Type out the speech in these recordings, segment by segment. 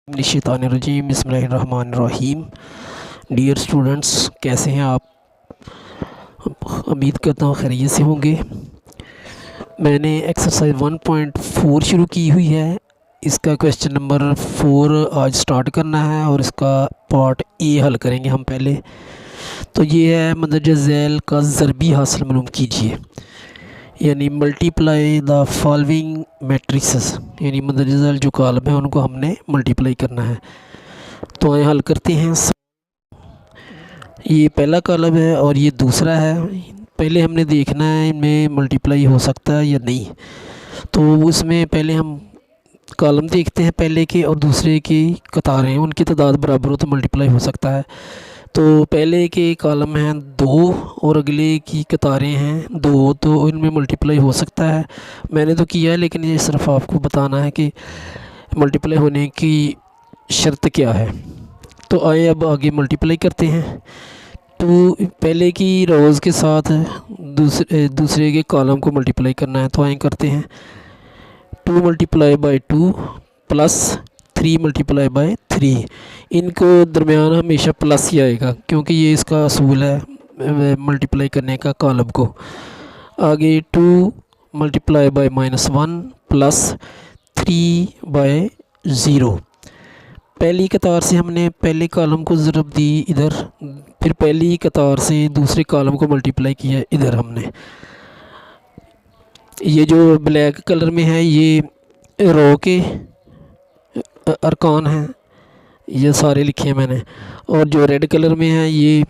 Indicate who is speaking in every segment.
Speaker 1: शैतानिर्रजीम बिस्मिल्लाहिर्रहमानिर्रहीम। Dear students, कैसे हैं आप? उम्मीद करता हूँ खैरियत से होंगे। मैंने एक्सरसाइज 1.4 शुरू की हुई है। इसका क्वेश्चन नंबर 4 आज स्टार्ट करना है और इसका पार्ट ए हल करेंगे हम पहले। तो ये है मदरजा झैल का ज़रबी हासिल मालूम कीजिए, यानी मल्टीप्लाई द फॉलोइंग मैट्रिसेस, यानी मदरजा झैल जो कॉलम है उनको हमने मल्टीप्लाई करना है। तो आए हल करते हैं। ये पहला कॉलम है और ये दूसरा है। पहले हमने देखना है इनमें मल्टीप्लाई हो सकता है या नहीं। तो उसमें पहले हम कॉलम देखते हैं, पहले के और दूसरे की कतारें, उनकी तादाद बराबर हो तो मल्टीप्लाई हो सकता है। तो पहले के कॉलम हैं 2 और अगले की कतारें हैं 2, तो इनमें मल्टीप्लाई हो सकता है। मैंने तो किया है, लेकिन ये सिर्फ आपको बताना है कि मल्टीप्लाई होने की शर्त क्या है। तो आए अब आगे मल्टीप्लाई करते हैं। तो पहले की रोज़ के साथ दूसरे के कॉलम को मल्टीप्लाई करना है। तो आए करते हैं 2 multiply by 2 plus 3 multiply by 3। इनको दरमियान हमेशा प्लस ही आएगा क्योंकि ये इसका असूल है मल्टीप्लाई करने का कॉलम को। आगे 2 मल्टीप्लाई बाई -1 प्लस 3 बाई 0। पहली कतार से हमने पहले कॉलम को ज़रब दी इधर, फिर पहली कतार से दूसरे कॉलम को मल्टीप्लाई किया इधर हमने। ये जो ब्लैक कलर में है ये रो के अरकान हैं, ये सारे लिखे हैं मैंने, और जो रेड कलर में है ये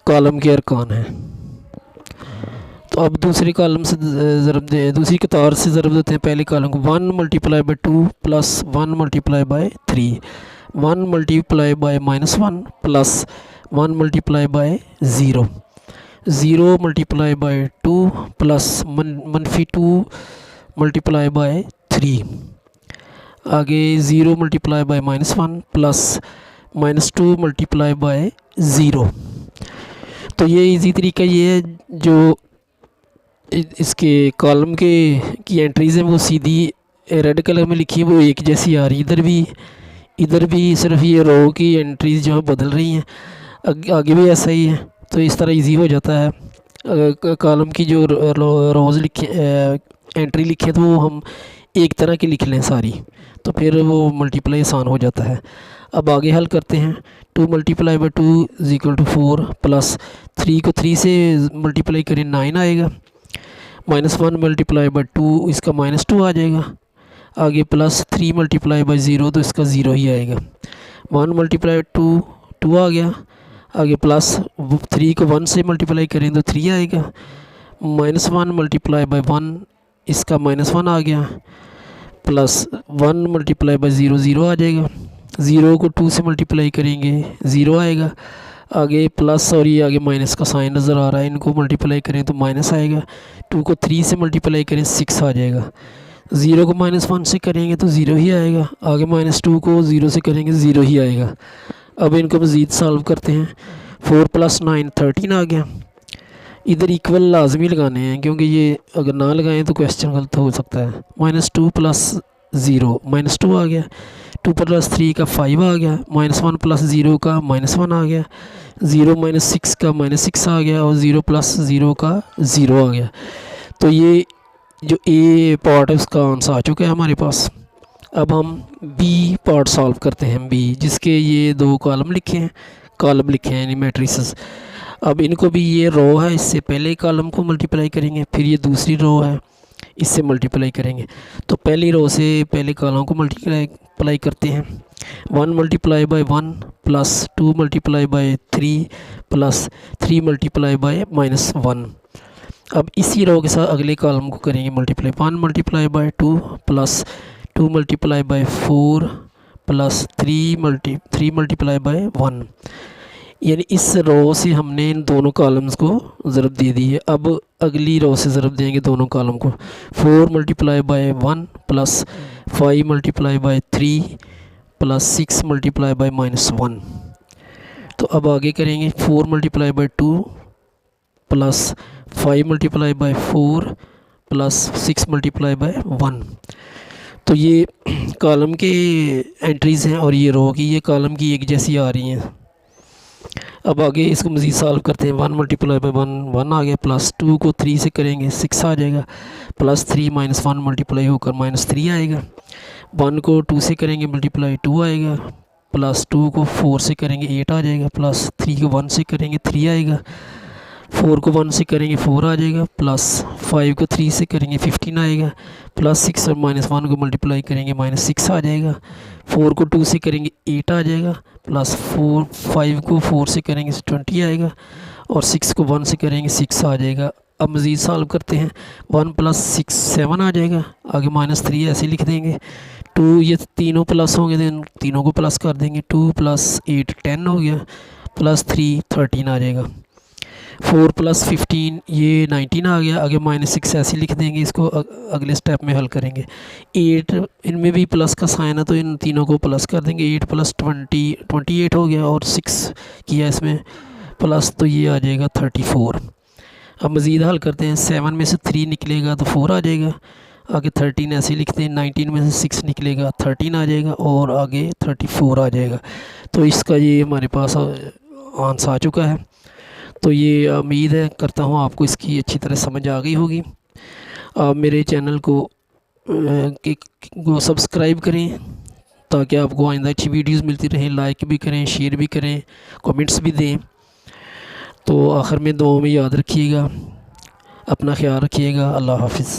Speaker 1: कॉलम के अरकान हैं। तो अब दूसरे कॉलम से दूसरी कतार से ज़रब देते हैं पहले कॉलम को। 1 multiply by 2 plus 1 multiply by 3, 1 multiply by -1 plus 1 multiply by 0, 0 multiply by 2 plus -2 multiply by 3। आगे 0 multiply by -1 plus -2 multiply by 0। तो ये इजी तरीका ये है, जो इसके कॉलम के की एंट्रीज़ हैं वो सीधी रेड कलर में लिखी है, वो एक जैसी आ रही। इधर भी सिर्फ ये रो की एंट्रीज़ जो है बदल रही हैं, आगे भी ऐसा ही है। तो इस तरह इजी हो जाता है। कॉलम की जो रोज़ लिखे एंट्री लिखे तो वो हम एक तरह की लिख लें सारी, तो फिर वो मल्टीप्लाई आसान हो जाता है। अब आगे हल करते हैं। 2 multiply by 2 is equal to 4 plus 3 को 3 से मल्टीप्लाई करें 9 आएगा। -1 मल्टीप्लाई बाई 2 इसका -2 आ जाएगा। आगे प्लस 3 मल्टीप्लाई बाई 0 तो इसका 0 ही आएगा। 1 मल्टीप्लाई 2 2 आ गया। आगे प्लस 3 को 1 से मल्टीप्लाई करें तो 3 आएगा। -1 मल्टीप्लाई बाई 1 इसका -1 आ गया। प्लस 1 मल्टीप्लाई बाई 0 0 आ जाएगा। 0 को 2 से मल्टीप्लाई करेंगे 0 आएगा। आगे प्लस और ये आगे माइनस का साइन नज़र आ रहा है, इनको मल्टीप्लाई करें तो माइनस आएगा। 2 को 3 से मल्टीप्लाई करें 6 आ जाएगा। 0 को -1 से करेंगे तो 0 ही आएगा। आगे -2 को 0 से करेंगे 0 ही आएगा। अब इनको मज़ीद सॉल्व करते हैं। 4 + 9 13 आ गया। इधर इक्वल लाजमी लगाने हैं क्योंकि ये अगर ना लगाएं तो क्वेश्चन गलत हो सकता है। -2 + 0 -2 आ गया। 2 + 3 का 5 आ गया। -1 + 0 का -1 आ गया। 0 - 6 का -6 आ गया और 0 + 0 का 0 आ गया। तो ये जो ए पार्ट है उसका आंसर आ चुका है हमारे पास। अब हम बी पार्ट सॉल्व करते हैं। बी जिसके ये 2 कॉलम लिखे हैं यानी मैट्रिसेस। अब इनको भी ये रो है, इससे पहले कॉलम को मल्टीप्लाई करेंगे, फिर ये दूसरी रो है इससे मल्टीप्लाई करेंगे। तो पहली रो से पहले कॉलम को मल्टीप्लाई करते हैं। 1 multiply by 1 plus 2 multiply by 3 plus 3 multiply by -1। अब इसी रो के साथ अगले कॉलम को करेंगे multiply. 1 multiply by 2 plus 2 multiply by 4 plus 3 multiply by 1। यानी इस रो से हमने इन दोनों कॉलम्स को ज़रब दे दी है। अब अगली रो से ज़रब देंगे दोनों कॉलम को। 4 multiply by 1 plus 5 multiply by 3 plus 6 multiply by -1। तो अब आगे करेंगे 4 multiply by 2 plus 5 multiply by 4 plus 6 multiply by 1। तो ये कॉलम के एंट्रीज़ हैं और ये रो की, ये कॉलम की एक जैसी आ रही हैं। अब आगे इसको मज़ीद सॉल्व करते हैं। 1 मल्टीप्लाई बाई 1 1 आ गया, प्लस 2 को 3 से करेंगे 6 आ जाएगा, प्लस 3 माइनस 1 मल्टीप्लाई होकर -3 आएगा। 1 को 2 से करेंगे मल्टीप्लाई 2 आएगा, प्लस 2 को 4 से करेंगे 8 आ जाएगा, प्लस 3 को 1 से करेंगे 3 आएगा, 4 को 1 से करेंगे 4 आ जाएगा, प्लस 5 को 3 से करेंगे 15 आएगा, प्लस 6 और -1 को मल्टीप्लाई करेंगे -6 आ जाएगा, 4 को 2 से करेंगे 8 आ जाएगा, प्लस 5 को 4 से करेंगे 20 आएगा, और 6 को 1 से करेंगे 6 आ जाएगा। अब मज़ीद सॉल्व करते हैं। 1 + 6 7 आ जाएगा, आगे -3 ऐसे लिख देंगे। 2 ये तीनों प्लस होंगे तो तीनों को प्लस कर देंगे। 2 + 8 10 हो गया, प्लस 3 13 आ जाएगा। 4 + 15 ये 19 आ गया, आगे -6 ऐसे लिख देंगे। इसको अगले स्टेप में हल करेंगे। 8 इनमें भी प्लस का साइन है तो इन तीनों को प्लस कर देंगे। 8 + 20 28 हो गया, और 6 किया इसमें प्लस, तो ये आ जाएगा 34। अब मज़ीद हल करते हैं। 7 में से 3 निकलेगा तो 4 आ जाएगा, आगे 13 ऐसे लिखते हैं। 19 में से 6 निकलेगा 13 आ जाएगा, और आगे 34 आ जाएगा। तो इसका ये हमारे पास आंसर आ चुका है। तो ये उम्मीद है करता हूँ आपको इसकी अच्छी तरह समझ आ गई होगी। आप मेरे चैनल को सब्सक्राइब करें ताकि आपको आइंदा अच्छी वीडियोस मिलती रहें। लाइक भी करें, शेयर भी करें, कमेंट्स भी दें। तो आखिर में दुआ में याद रखिएगा, अपना ख्याल रखिएगा। अल्लाह हाफिज़।